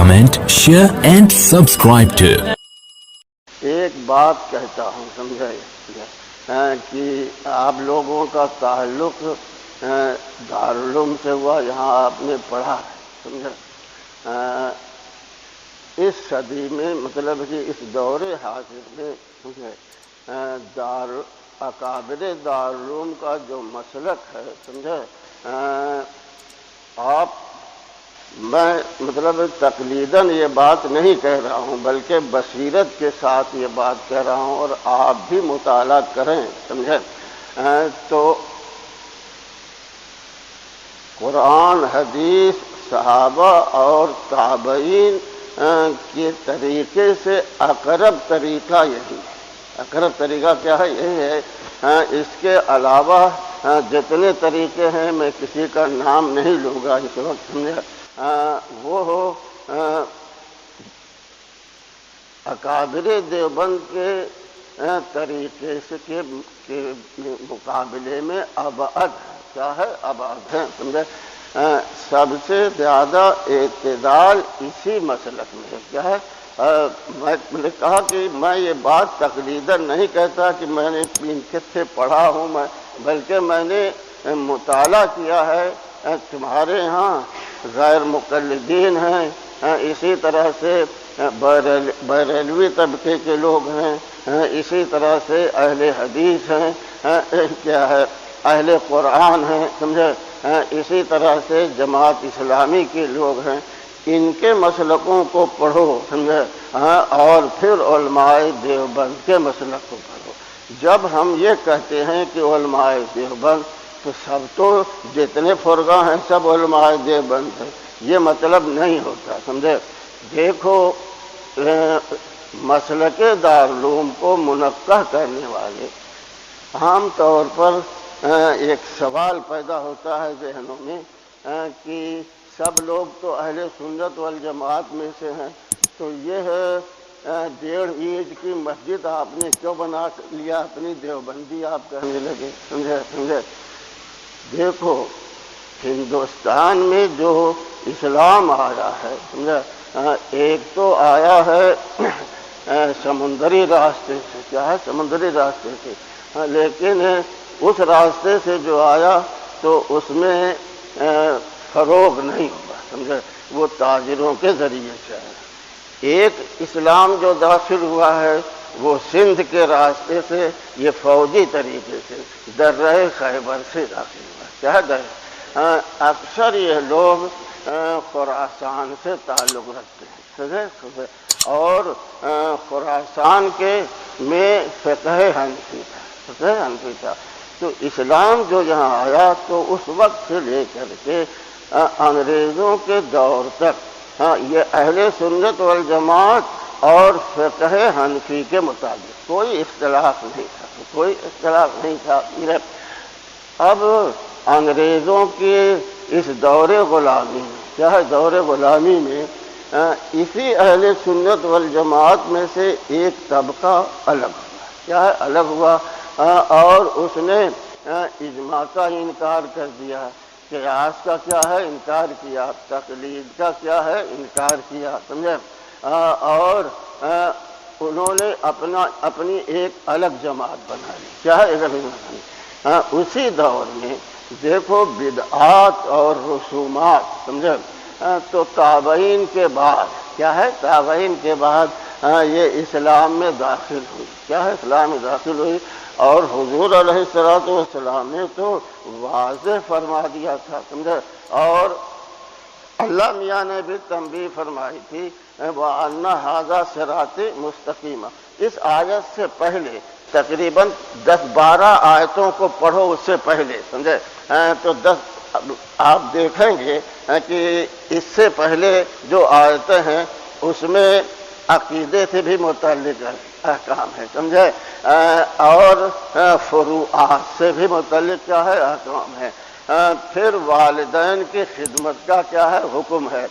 comment, share and subscribe to. ایک بات کہتا ہوں سمجھے کہ آپ لوگوں کا تعلق دارالعلوم سے ہوا، یہاں آپ نے پڑھا ہے سمجھے. اس صدی میں مطلب کہ اس دور حاضر میں سمجھے اکابر دارالعلوم کا جو مسلک ہے سمجھے آپ، میں مطلب تقلیداً یہ بات نہیں کہہ رہا ہوں بلکہ بصیرت کے ساتھ یہ بات کہہ رہا ہوں، اور آپ بھی مطالعہ کریں سمجھے. تو قرآن، حدیث، صحابہ اور تابعین کے طریقے سے اقرب طریقہ یہی ہے. اقرب طریقہ کیا ہے؟ یہی ہے. اس کے علاوہ جتنے طریقے ہیں میں کسی کا نام نہیں لوں گا اس وقت سمجھے. وہ اکابر دیوبند کے طریقے سے کے مقابلے میں ابعد کیا ہے؟ ابعد ہے سمجھے. سب سے زیادہ اعتدال اسی مسلک میں ہے. کیا ہے؟ میں نے کہا کہ میں یہ بات تقلیداً نہیں کہتا کہ میں نے ان سے پڑھا ہوں، بلکہ میں نے مطالعہ کیا ہے. تمہارے ہاں غیر مقلدین ہیں، اسی طرح سے بریلوی طبقے کے لوگ ہیں، اسی طرح سے اہل حدیث ہیں، کیا ہے اہل قرآن ہیں سمجھے، اسی طرح سے جماعت اسلامی کے لوگ ہیں. ان کے مسلکوں کو پڑھو سمجھے، اور پھر علماء دیوبند کے مسلک کو پڑھو. جب ہم یہ کہتے ہیں کہ علماء دیوبند، تو سب تو جتنے فرقہ ہیں سب علماء دیوبند ہیں، یہ مطلب نہیں ہوتا سمجھے. دیکھو مسلک دارالعلوم کو منقح کرنے والے عام طور پر ایک سوال پیدا ہوتا ہے ذہنوں میں کہ سب لوگ تو اہل سنت والجماعت میں سے ہیں، تو یہ 1.5 اینچ کی مسجد آپ نے کیوں بنا لیا اپنی دیوبندی آپ کہنے لگے سمجھے. دیکھو ہندوستان میں جو اسلام آیا ہے سمجھے، ایک تو آیا ہے سمندری راستے سے. کیا ہے؟ سمندری راستے سے. لیکن اس راستے سے جو آیا تو اس میں فروغ نہیں ہوا سمجھے، وہ تاجروں کے ذریعے سے آیا. ایک اسلام جو داخل ہوا ہے وہ سندھ کے راستے سے، یہ فوجی طریقے سے درہ خیبر سے داخل ہوا. کیا ہے؟ اکثر یہ لوگ خراسان سے تعلق رکھتے ہیں اور خراسان کے میں فقہ حنفی تھا. تو اسلام جو یہاں آیا تو اس وقت سے لے کر کے انگریزوں کے دور تک یہ اہل سنت والجماعت اور فقہ حنفی کے مطابق کوئی اختلاف نہیں تھا. اب انگریزوں کے اس دور غلامی میں، کیا ہے دور غلامی میں، اسی اہل سنت والجماعت میں سے ایک طبقہ الگ ہوا. کیا ہے؟ الگ ہوا، اور اس نے اجماع کا انکار کر دیا، قیاس کا کیا ہے انکار کیا، تقلید کا کیا ہے انکار کیا سمجھے. اور انہوں نے اپنی ایک الگ جماعت بنا لی. کیا ہے؟ اسی دور میں دیکھو بدعات اور رسومات سمجھے. تو تابعین کے بعد کیا ہے؟ تابعین کے بعد یہ اسلام میں داخل ہوئی. کیا ہے؟ اسلام میں داخل ہوئی. اور حضور علیہ السلام نے تو واضح فرما دیا تھا سمجھے. اور اللہ میاں نے بھی تنبیہ فرمائی تھی وَأَنَّ هَذَا صِرَاطِ مُسْتَقِيمًا. اس آیت سے پہلے تقریباً 10-12 آیتوں کو پڑھو اس سے پہلے سمجھے، تو آپ دیکھیں گے کہ اس سے پہلے جو آیتیں ہیں اس میں عقیدے سے بھی متعلق احکام ہے سمجھے، اور فروعات سے بھی متعلق کیا ہے احکام ہے. پھر والدین کی خدمت کا کیا ہے حکم ہے.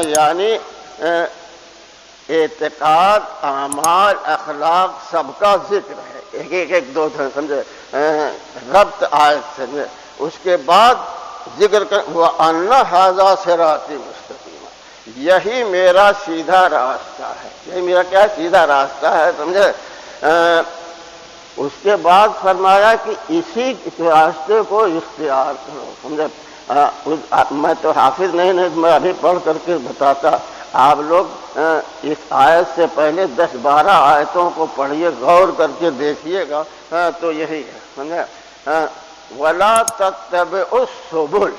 یعنی اعتقاد، اعمال، اخلاق سب کا ذکر ہے، ایک دو سمجھے ربط آیت سمجھے. اس کے بعد ذکر وَأَنَّ هَذَا صِرَاطِ مُسْتَقِيمًا. یہی میرا سیدھا راستہ ہے، یہی میرا کیا سیدھا راستہ ہے، سمجھے۔ اس کے بعد فرمایا کہ اسی راستے کو اختیار کرو، سمجھے۔ میں تو حافظ نہیں، میں ابھی پڑھ کر کے بتاتا، آپ لوگ اس آیت سے پہلے 10-12 آیتوں کو پڑھیے، غور کر کے دیکھیے گا تو یہی ہے، سمجھے۔ وَلَا تَتَّبِعُوا السُّبُلَ،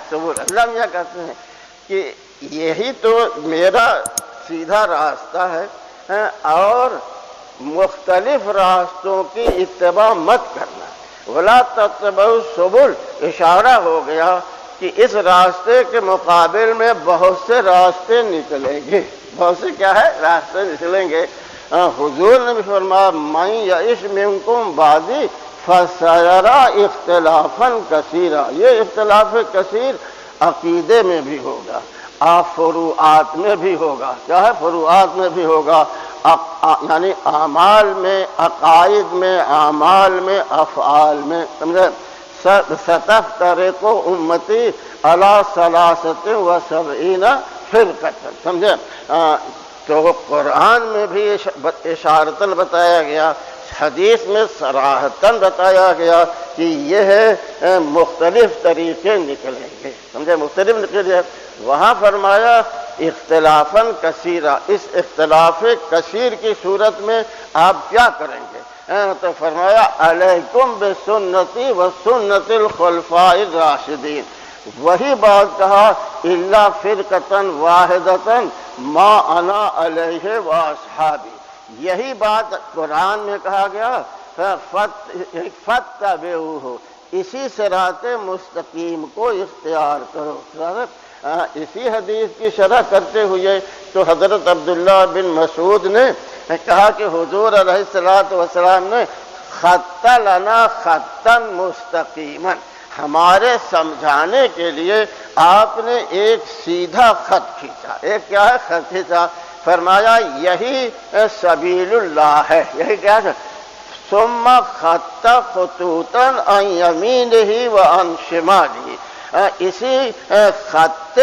سبل، اللہ میاں کہتے ہیں کہ یہی تو میرا سیدھا راستہ ہے اور مختلف راستوں کی اتباع مت کرنا۔ وَلَا تَتَّبِعُوا السُّبُلَ، اشارہ ہو گیا کہ اس راستے کے مقابل میں بہت سے راستے نکلیں گے، بہت سے کیا ہے راستے نکلیں گے۔ حضور نے بھی فرمایا مَن یعش منکم بعدی فَسَیَرَىٰ اخْتِلَافًا کثیرا، یہ اختلاف کثیر عقیدے میں بھی ہوگا، فروعات میں بھی ہوگا، کیا ہے فروعات میں بھی ہوگا، یعنی اعمال میں، عقائد میں، اعمال میں، افعال میں، سمجھے۔ ستفترق امتی علی 73 فرقۃ، سمجھے۔ تو قرآن میں بھی اشارتاً بتایا گیا، حدیث میں صراحتاً بتایا گیا کہ یہ مختلف طریقے نکلیں گے، سمجھے، مختلف نکلیں۔ وہاں فرمایا اختلافاً کثیرا، اس اختلاف کثیر کی صورت میں آپ کیا کریں گے؟ تو فرمایا علیکم بسنتی و سنت الخلفاء الراشدین، وہی بات کہا الا فرقۃ واحدۃ ما انا علیہ واصحابی، یہی بات قرآن میں کہا گیا فاتبعوہ، اسی صراط مستقیم کو اختیار کرو۔ اسی حدیث کی شرح کرتے ہوئے تو حضرت عبداللہ بن مسعود نے کہا کہ حضور علیہ السلام نے خط لنا خطا مستقیما، ہمارے سمجھانے کے لیے آپ نے ایک سیدھا خط کھینچا، ایک کیا ہے خط کھینچا، فرمایا یہی سبیل اللہ ہے، یہی کیا ہے، ثم خط خطوطا عن یمینہ وعن شمالہ، اسی خط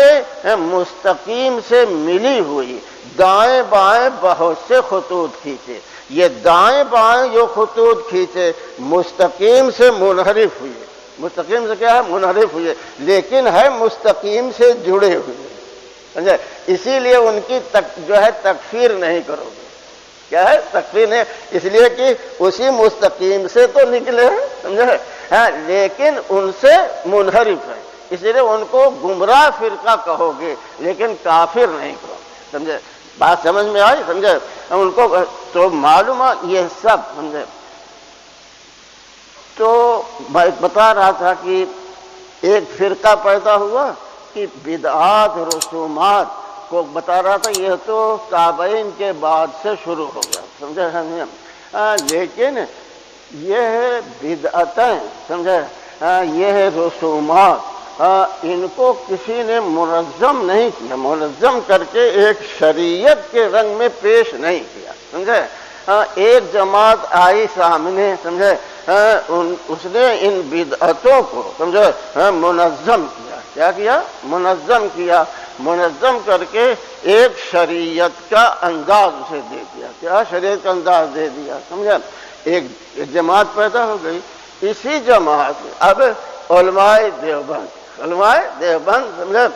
مستقیم سے ملی ہوئی دائیں بائیں بہت سے خطوط کھینچے، یہ دائیں بائیں جو خطوط کھینچے مستقیم سے منحرف ہوئے، مستقیم سے کیا ہے منحرف ہوئے، لیکن ہے مستقیم سے جڑے ہوئے، سمجھے۔ اسی لیے ان کی جو ہے تکفیر نہیں کرو گے، کیا ہے تکفیر نہیں، اس لیے کہ اسی مستقیم سے تو نکلے ہیں، سمجھے، لیکن ان سے منحرف ہے، اس لیے ان کو گمراہ فرقہ کہو گے لیکن کافر نہیں کہو، سمجھے۔ بات سمجھ میں آئی، سمجھے، ان کو تو معلوم ہے یہ سب، سمجھے۔ تو میں بتا رہا تھا کہ ایک فرقہ پیدا ہوا کہ بدعات رسومات کو بتا رہا تھا، یہ تو تابعین کے بعد سے شروع ہو گیا، سمجھے، لیکن یہ بدعتیں، سمجھے، یہ رسومات ان کو کسی نے منظم نہیں کیا، منظم کر کے ایک شریعت کے رنگ میں پیش نہیں کیا، سمجھے۔ ایک جماعت آئی سامنے، سمجھے، اس نے ان بدعتوں کو، سمجھے، منظم کیا، کیا کیا، منظم کیا، منظم کر کے ایک شریعت کا انداز اسے دے دیا، کیا شریعت کا انداز دے دیا، سمجھے۔ ایک جماعت پیدا ہو گئی، اسی جماعت میں اب علماء دیوبند، سمجھے،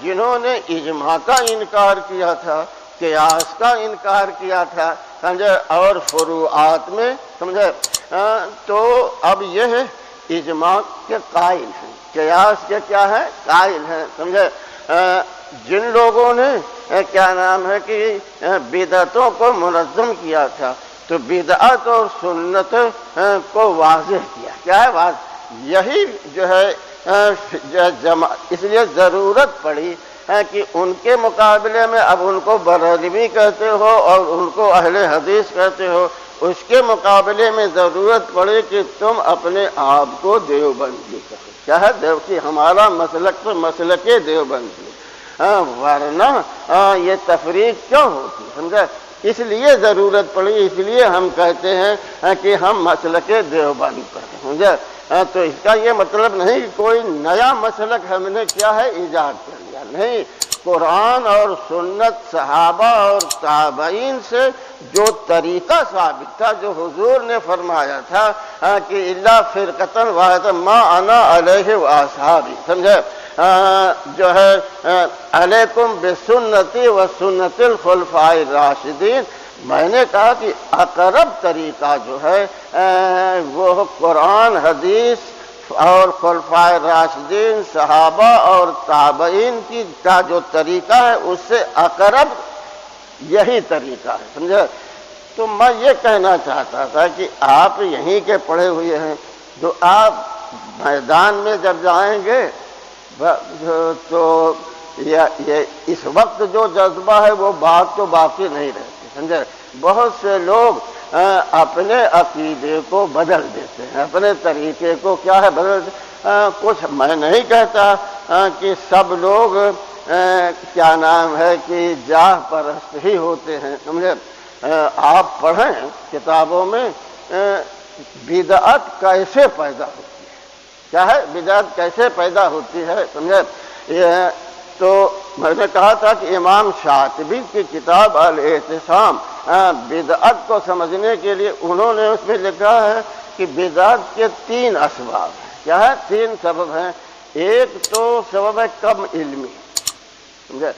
جنہوں نے اجماع کا انکار کیا تھا، قیاس کا انکار کیا تھا، سمجھے، اور فروعات میں، سمجھے، تو اب یہ اجماع کے قائل ہیں، قیاس کے کیا ہے قائل ہیں، سمجھے۔ جن لوگوں نے کیا نام ہے کہ بدعتوں کو منظم کیا تھا تو بدعت اور سنت کو واضح کیا، کیا ہے واضح، یہی جو ہے اس لیے ضرورت پڑی کہ ان کے مقابلے میں اب ان کو بریلوی کہتے ہو اور ان کو اہل حدیث کہتے ہو، اس کے مقابلے میں ضرورت پڑی کہ تم اپنے آپ کو دیوبندی کہو، کیا ہے کہ ہمارا مسلک تو مسلک دیوبندی، ورنہ یہ تفریق کیوں ہوتی، سمجھا، اس لیے ضرورت پڑی، اس لیے ہم کہتے ہیں کہ ہم مسلک دیوبند پر ہیں، سمجھا۔ تو اس کا یہ مطلب نہیں کہ کوئی نیا مسلک ہم نے کیا ہے ایجاد کر لیا، نہیں، قرآن اور سنت، صحابہ اور تابعین سے جو طریقہ ثابت تھا، جو حضور نے فرمایا تھا کہ الا فرقۃ واحدۃ ما انا علیہ واصحابی، سمجھے، جو ہے علیکم بسنتی و سنت الخلفاء الراشدین، میں نے کہا کہ اقرب طریقہ جو ہے وہ قرآن، حدیث اور خلفائے راشدین، صحابہ اور تابعین کا جو طریقہ ہے اس سے اقرب یہی طریقہ ہے، سمجھے۔ تو میں یہ کہنا چاہتا تھا کہ آپ یہیں کے پڑھے ہوئے ہیں، تو آپ میدان میں جب جائیں گے تو یہ اس وقت جو جذبہ ہے وہ بات تو باقی نہیں رہتی، سمجھے۔ بہت سے لوگ اپنے عقیدے کو بدل دیتے ہیں، اپنے طریقے کو کیا ہے بدل کچھ میں نہیں کہتا کہ سب لوگ کیا نام ہے کہ جاہ پرست ہی ہوتے ہیں، سمجھے۔ آپ پڑھیں کتابوں میں بدعت کیسے پیدا ہوتی ہے، کیا ہے بدعت کیسے پیدا ہوتی ہے، سمجھے۔ تو میں نے کہا تھا کہ امام شاطبی کی کتاب الاعتصام بدعت کو سمجھنے کے لیے انہوں نے اس میں لکھا ہے کہ بدعت کے 3 اسباب ہیں، کیا ہے 3 سبب ہیں۔ ایک تو سبب ہے کم علمی، سمجھے۔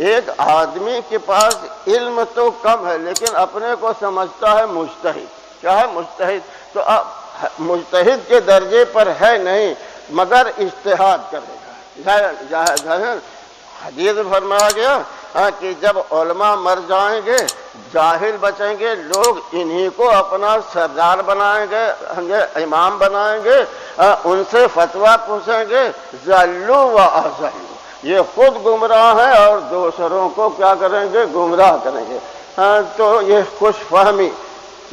ایک آدمی کے پاس علم تو کم ہے لیکن اپنے کو سمجھتا ہے مجتہد، کیا ہے مجتہد، تو مجتہد کے درجے پر ہے نہیں مگر اجتہاد کرے گا۔ حدیث فرمایا گیا کہ جب علماء مر جائیں گے، جاہل بچیں گے، لوگ انہی کو اپنا سردار بنائیں گے، امام بنائیں گے، ان سے فتویٰ پوچھیں گے، ضلوا و اضلوا، یہ خود گمراہ ہیں اور دوسروں کو کیا کریں گے، گمراہ کریں گے۔ تو یہ خوش فہمی،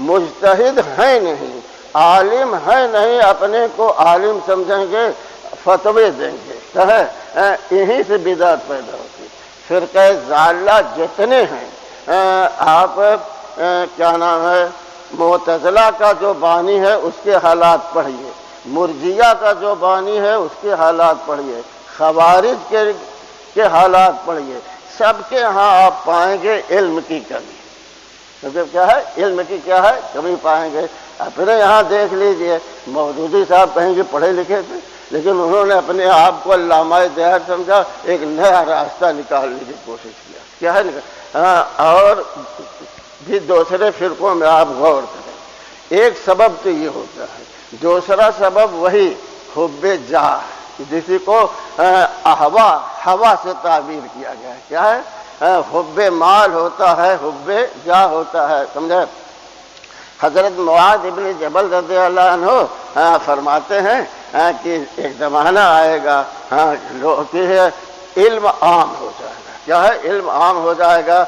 مجتہد ہے نہیں، عالم ہے نہیں، اپنے کو عالم سمجھیں گے، فتوے دیں گے، یہیں سے بدعت پیدا ہوتی ہے۔ فرقہ ضالہ جتنے ہیں، آپ کیا نام ہے معتزلہ کا جو بانی ہے اس کے حالات پڑھیے، مرجیہ کا جو بانی ہے اس کے حالات پڑھیے، خوارج کے حالات پڑھیے، سب کے ہاں آپ پائیں گے علم کی کمی، کیونکہ کیا ہے علم کی کیا ہے کمی پائیں گے۔ اپنے یہاں دیکھ لیجئے، مودودی صاحب کہیں گے پڑھے لکھے تھے لیکن انہوں نے اپنے آپ کو علامہ دیہات سمجھا، ایک نیا راستہ نکالنے کی کوشش کیا ہے اور بھی دوسرے فرقوں میں آپ غور کریں۔ ایک سبب تو یہ ہوتا ہے، دوسرا سبب وہی حب جاہ، جسی کو ہوا سے تعبیر کیا گیا ہے، کیا ہے حب مال ہوتا ہے، حب جاہ ہوتا ہے، سمجھے۔ حضرت معاذ ابن جبل رضی اللہ عنہ فرماتے ہیں کہ ایک زمانہ آئے گا کہ علم عام ہو جائے گا، کیا ہے علم عام ہو جائے گا،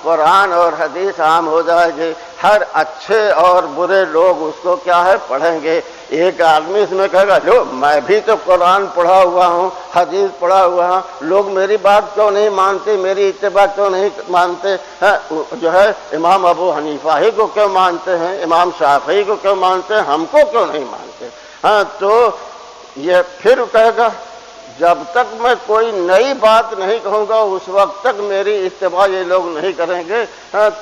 قرآن اور حدیث عام ہو جائے گی، ہر اچھے اور برے لوگ اس کو کیا ہے پڑھیں گے۔ ایک آدمی اس میں کہے گا لو میں بھی تو قرآن پڑھا ہوا ہوں، حدیث پڑھا ہوا ہوں، لوگ میری بات کیوں نہیں مانتے، میری اتباع کیوں نہیں مانتے، جو ہے امام ابو حنیفہ ہی کو کیوں مانتے ہیں، امام شافعی کو کیوں مانتے ہیں، ہم کو کیوں نہیں مانتے۔ تو یہ پھر کہے گا جب تک میں کوئی نئی بات نہیں کہوں گا اس وقت تک میری اتباع یہ لوگ نہیں کریں گے۔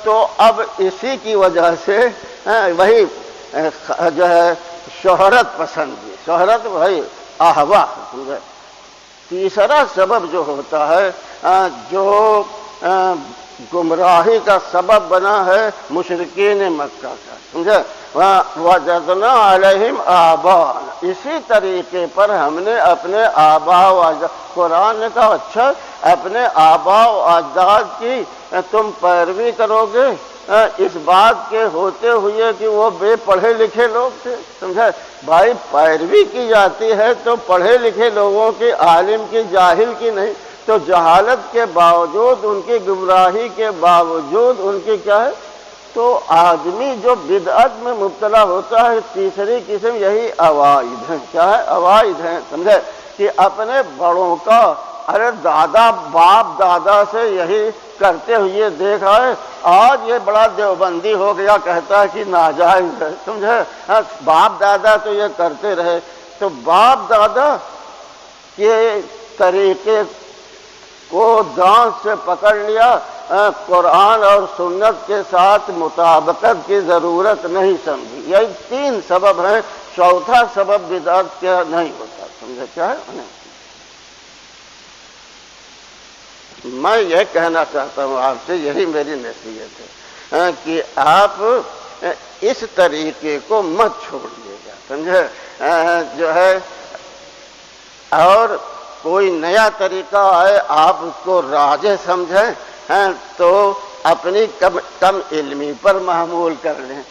تو اب اسی کی وجہ سے وہی جو ہے شہرت پسندی، شہرت وہی احوا۔ تیسرا سبب جو ہوتا ہے جو گمراہی کا سبب بنا ہے مشرکین مکہ کا، سمجھے، وَجَدْنَا عَلَيْهِمْ آبَاءَنَا، اسی طریقے پر ہم نے اپنے آباء و اجداد، قرآن نے کہا اچھا اپنے آباء و اجداد کی تم پیروی کرو گے اس بات کے ہوتے ہوئے کہ وہ بے پڑھے لکھے لوگ تھے، سمجھے۔ بھائی پیروی کی جاتی ہے تو پڑھے لکھے لوگوں کی، عالم کی، جاہل کی نہیں، تو جہالت کے باوجود، ان کی گمراہی کے باوجود ان کی کیا ہے، تو آدمی جو بدعت میں مبتلا ہوتا ہے تیسری قسم یہی عوائد ہیں، کیا ہے عوائد ہیں، سمجھے، کہ اپنے بڑوں کا ارے دادا باپ دادا سے یہی کرتے ہوئے دیکھا ہے، آج یہ بڑا دیوبندی ہو گیا کہتا ہے کہ ناجائز ہے، سمجھے، باپ دادا تو یہ کرتے رہے، تو باپ دادا کے طریقے کو دانت سے پکڑ لیا، قرآن اور سنت کے ساتھ مطابقت کی ضرورت نہیں سمجھی۔ یہی 3 سبب ہیں، چوتھا سبب بدعت کیا نہیں ہوتا۔ سمجھے کیا ہے؟ میں یہ کہنا چاہتا ہوں آپ سے، یہی میری نصیحت ہے کہ آپ اس طریقے کو مت چھوڑیے گا، سمجھے؟ جو ہے اور کوئی نیا طریقہ آئے آپ اس کو راجح سمجھیں تو اپنی کم علمی پر محمول کر لیں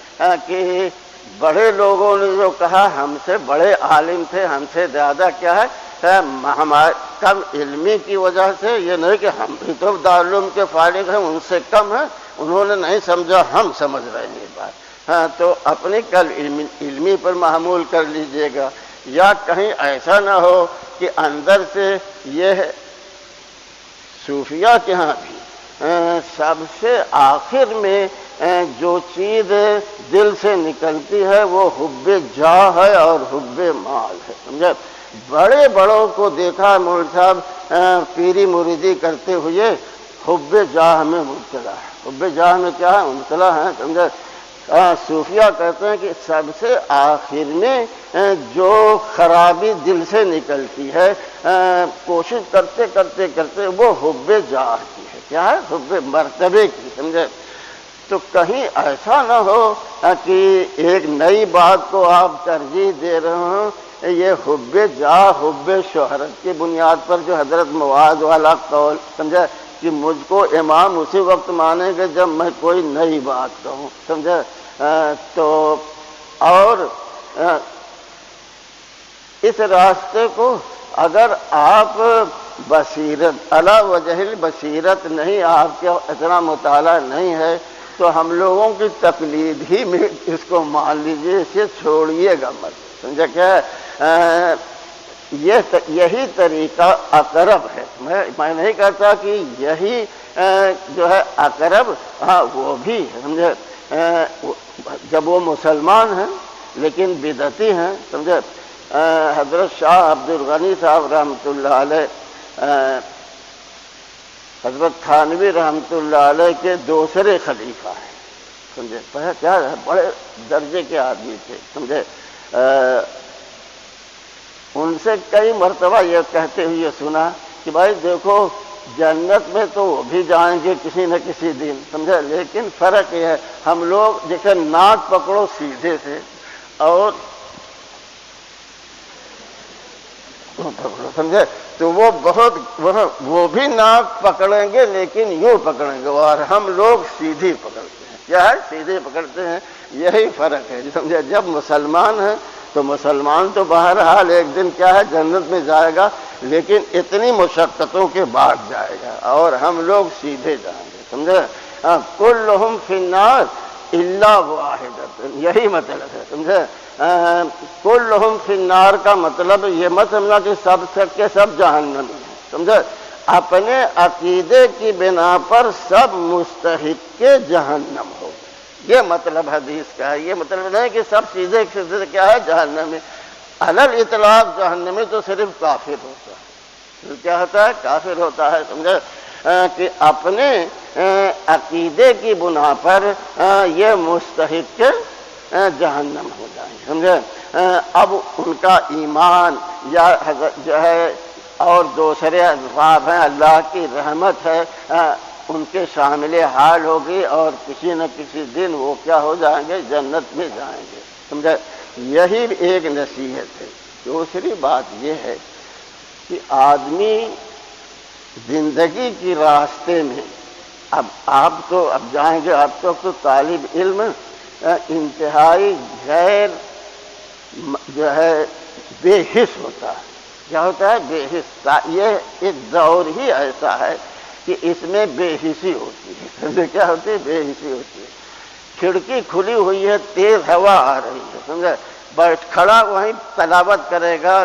کہ بڑے لوگوں نے جو کہا، ہم سے بڑے عالم تھے، ہم سے زیادہ کیا ہے ہمارے کم علمی کی وجہ سے، یہ نہیں کہ ہم بھی تو دارالعلوم کے فارغ ہیں، ان سے کم ہیں، انہوں نے نہیں سمجھا، ہم سمجھ رہے ہیں یہ بات۔ تو اپنی کل علمی پر محمول کر لیجئے گا، یا کہیں ایسا نہ ہو کہ اندر سے یہ صوفیہ کے ہاں بھی سب سے آخر میں جو چیز دل سے نکلتی ہے وہ حب جاہ ہے اور حب مال ہے، سمجھے؟ بڑے بڑوں کو دیکھا مول صاحب پیری مریدی کرتے ہوئے حب جاہ میں مبتلا ہے۔ حب جاہ میں کیا ہے؟ مبتلا ہے، سمجھے؟ صوفیہ کہتے ہیں کہ سب سے آخر میں جو خرابی دل سے نکلتی ہے، کوشش کرتے کرتے کرتے وہ حب جاہ کی ہے۔ کیا ہے؟ حب مرتبے کی، سمجھے؟ تو کہیں ایسا نہ ہو کہ ایک نئی بات کو آپ ترجیح دے رہے ہوں، یہ حب جاہ حب شہرت کی بنیاد پر جو حضرت معاذ والا قول، سمجھے؟ کہ مجھ کو امام اسی وقت مانیں گے جب میں کوئی نئی بات کہوں، سمجھے؟ تو اور اس راستے کو اگر آپ بصیرت علی وجہ البصیرت نہیں، آپ کے اتنا مطالعہ نہیں ہے، تو ہم لوگوں کی تقلید ہی میں اس کو مان لیجئے، اسے چھوڑیے گا مت، سمجھے؟ کیا یہی طریقہ اقرب ہے۔ میں نہیں کہتا کہ یہی جو ہے اقرب، ہاں وہ بھی ہے، سمجھے؟ جب وہ مسلمان ہیں لیکن بدعتی ہیں، سمجھے؟ حضرت شاہ عبد الغنی صاحب رحمۃ اللہ علیہ حضرت تھانوی رحمۃ اللہ علیہ کے دوسرے خلیفہ ہیں، سمجھے؟ کیا بڑے درجے کے آدمی تھے، سمجھے؟ ان سے کئی مرتبہ یہ کہتے ہوئے سنا کہ بھائی دیکھو، جنت میں تو وہ بھی جائیں گے کسی نہ کسی دن، سمجھے؟ لیکن فرق یہ ہے، ہم لوگ جیسے ناک پکڑو سیدھے سے اور پکڑو، سمجھے؟ تو وہ بہت وہ بھی ناک پکڑیں گے لیکن یوں پکڑیں گے، اور ہم لوگ سیدھی پکڑتے ہیں۔ کیا ہے؟ سیدھے پکڑتے ہیں، یہی فرق ہے، سمجھے؟ جب مسلمان ہیں تو مسلمان تو بہرحال ایک دن کیا ہے جنت میں جائے گا، لیکن اتنی مشقتوں کے بعد جائے گا، اور ہم لوگ سیدھے جائیں گے، سمجھے؟ کلہم فی النار الا واحدۃ، یہی مطلب ہے، سمجھے؟ کلہم فی النار کا مطلب یہ مت سمجھنا کہ سب کے سب جہنمی ہیں، سمجھے؟ اپنے عقیدے کی بنا پر سب مستحق کے جہنم ہو، یہ مطلب حدیث کا ہے۔ یہ مطلب نہیں کہ سب سیدھے سیدھے کیا ہے جہنمی، علل اطلاق جہنمی تو صرف کافر ہوتا ہے۔ کیا ہوتا ہے؟ کافر ہوتا ہے، سمجھے؟ کہ اپنے عقیدے کی بنا پر یہ مستحق کے جہنم ہو جائیں گے، سمجھے؟ اب ان کا ایمان یا جو ہے اور دوسرے اسباب ہیں، اللہ کی رحمت ہے، ان کے شامل حال ہوگی، اور کسی نہ کسی دن وہ کیا ہو جائیں گے؟ جنت میں جائیں گے، سمجھے؟ یہی ایک نصیحت ہے۔ دوسری بات یہ ہے کہ آدمی زندگی کی راستے میں، اب آپ تو اب جائیں گے، اب تو طالب علم انتہائی غیر جو ہے بے حس ہوتا ہے۔ کیا ہوتا ہے؟ بے حس۔ یہ ایک دور ہی ایسا ہے کہ اس میں بے حسی ہوتی ہے، کیا ہوتی ہے؟ بے حسی ہوتی ہے۔ کھڑکی کھلی ہوئی ہے، تیز ہوا آ رہی ہے، سمجھے؟ بیٹھ کھڑا وہیں تلاوت کرے گا،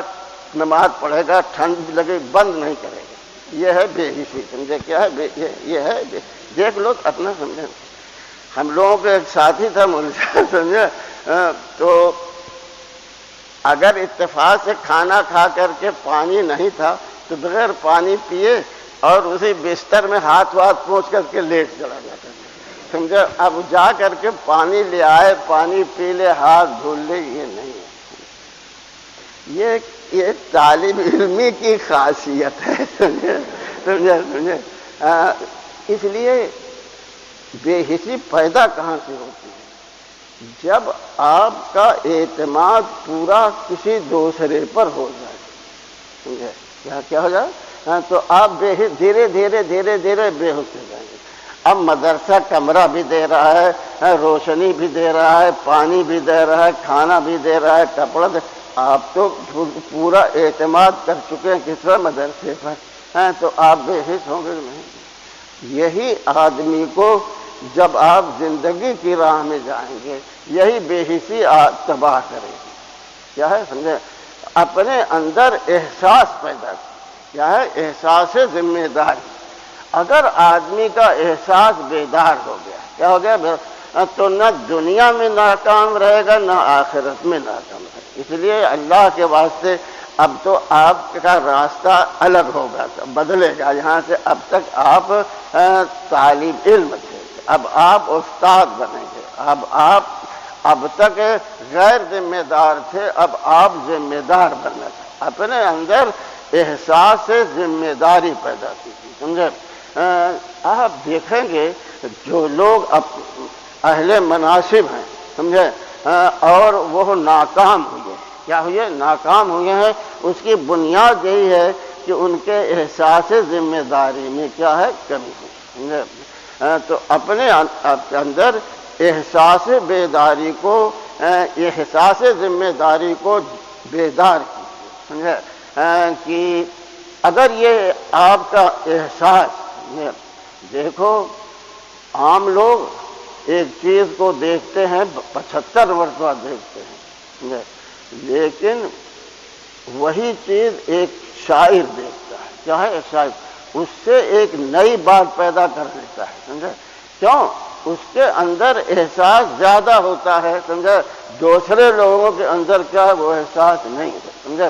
نماز پڑھے گا، ٹھنڈ لگے بند نہیں کرے گا، یہ ہے بے حسی، سمجھے؟ کیا ہے؟ یہ ہے دیکھ لو اپنا، سمجھے؟ ہم لوگوں کا ایک ساتھی تھا ملزم، سمجھے؟ تو اگر اتفاق سے کھانا کھا کر کے پانی نہیں تھا تو بغیر پانی پیے اور اسی بستر میں ہاتھ پہنچ کر کے لیٹ چلا جاتا تھا، سمجھے؟ اب جا کر کے پانی لے آئے، پانی پی لے، ہاتھ دھل لے، یہ نہیں ہے۔ یہ طالب علمی کی خاصیت ہے، سمجھے؟ اس لیے بے حسی پیدا کہاں سے ہوتی ہے؟ جب آپ کا اعتماد پورا کسی دوسرے پر ہو جائے، سمجھے؟ کیا ہو جائے؟ تو آپ دھیرے دھیرے بے ہوش ہو جائیں گے۔ اب مدرسہ کمرہ بھی دے رہا ہے، روشنی بھی دے رہا ہے، پانی بھی دے رہا ہے، کھانا بھی دے رہا ہے، کپڑا دے، آپ تو پورا اعتماد کر چکے ہیں کس پر؟ مدرسے پر، تو آپ بے حس ہوں گے نہیں۔ یہی آدمی کو جب آپ زندگی کی راہ میں جائیں گے، یہی بے حسی تباہ کرے گی۔ کیا ہے؟ سمجھے؟ اپنے اندر احساس پیدا کیا ہے؟ احساس ذمہ داری۔ اگر آدمی کا احساس بیدار ہو گیا، کیا ہو گیا؟ تو نہ دنیا میں ناکام رہے گا، نہ آخرت میں ناکام رہے گا۔ اس لیے اللہ کے واسطے اب تو آپ کا راستہ الگ ہوگا، بدلے گا۔ یہاں سے اب تک آپ طالب علم تھے، اب آپ استاد بنیں گے۔ اب تک غیر ذمہ دار تھے، اب آپ ذمہ دار بننا چاہتے۔ اپنے اندر احساس ذمہ داری پیدا کیجیے، سمجھے؟ آپ دیکھیں گے جو لوگ اہل مناصب ہیں، سمجھے، اور وہ ناکام ہوئے، کیا ہوئے؟ ناکام ہوئے ہیں۔ اس کی بنیاد یہی ہے کہ ان کے احساس ذمہ داری میں کیا ہے؟ کمی ہے، سمجھے؟ تو اپنے اندر احساس بیداری کو، احساس ذمہ داری کو بیدار کیجیے، سمجھے؟ کہ اگر یہ آپ کا احساس، دیکھو عام لوگ ایک چیز کو دیکھتے ہیں 75 مرتبہ دیکھتے ہیں، لیکن وہی چیز ایک شاعر دیکھتا ہے، کیا ہے؟ ایک شاعر اس سے ایک نئی بات پیدا کر لیتا ہے، سمجھے؟ کیوں؟ اس کے اندر احساس زیادہ ہوتا ہے، سمجھے؟ دوسرے لوگوں کے اندر کیا ہے؟ وہ احساس نہیں ہے، سمجھے؟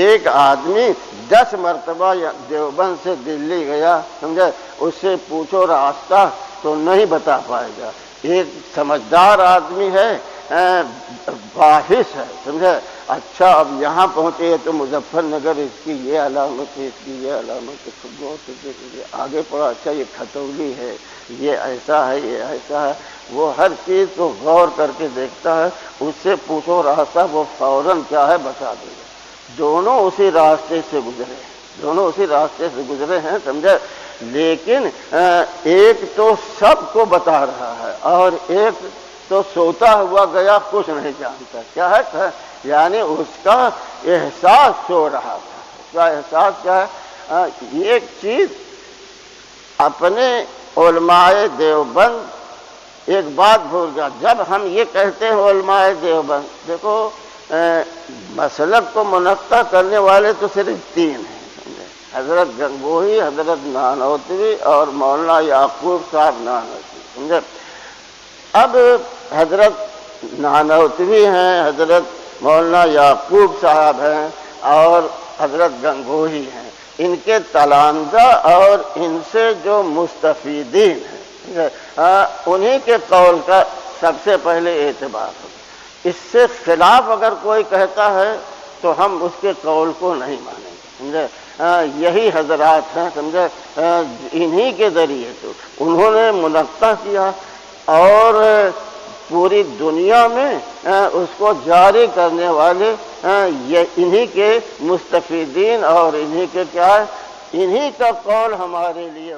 ایک آدمی 10 مرتبہ دیوبند سے دلی گیا، سمجھے؟ اس سے پوچھو راستہ تو نہیں بتا پائے گا۔ ایک سمجھدار آدمی ہے، باحث ہے، سمجھے؟ اچھا اب یہاں پہنچے تو مظفر نگر اس کی یہ علامت ہے، اس کی یہ علامت ہے، آگے پڑھا، اچھا یہ کھتولی ہے، یہ ایسا ہے، یہ ایسا ہے۔ وہ ہر چیز کو غور کر کے دیکھتا ہے، اس سے پوچھو راستہ، وہ فوراً کیا ہے؟ بتا دے گا۔ دونوں اسی راستے سے گزرے ہیں، سمجھے؟ لیکن ایک تو سب کو بتا رہا ہے اور ایک تو سوتا ہوا گیا، کچھ نہیں جانتا، کیا ہے؟ یعنی اس کا احساس سو رہا تھا۔ اس کا احساس کیا ہے؟ ایک چیز اپنے علماء دیوبند ایک بات بھول گیا۔ جب ہم یہ کہتے ہیں علماء دیوبند، دیکھو مسلک کو منقطع کرنے والے تو صرف 3 ہیں، حضرت گنگوہی، حضرت نانوتوی اور مولانا یعقوب صاحب نانوتوی، سمجھے؟ اب حضرت نانوتوی ہیں، حضرت مولانا یعقوب صاحب ہیں اور حضرت گنگوہی ہیں، ان کے تلامذہ اور ان سے جو مستفیدین ہیں، انہی کے قول کا سب سے پہلے اعتبار ہوگا۔ اس سے خلاف اگر کوئی کہتا ہے تو ہم اس کے قول کو نہیں مانیں گے، سمجھے؟ یہی حضرات ہیں، سمجھے؟ انہی کے ذریعے تو انہوں نے منقطع کیا اور پوری دنیا میں اس کو جاری کرنے والے یہ انہی کے مستفیدین اور انہی کے کیا ہے؟ انہی کا قول ہمارے لیے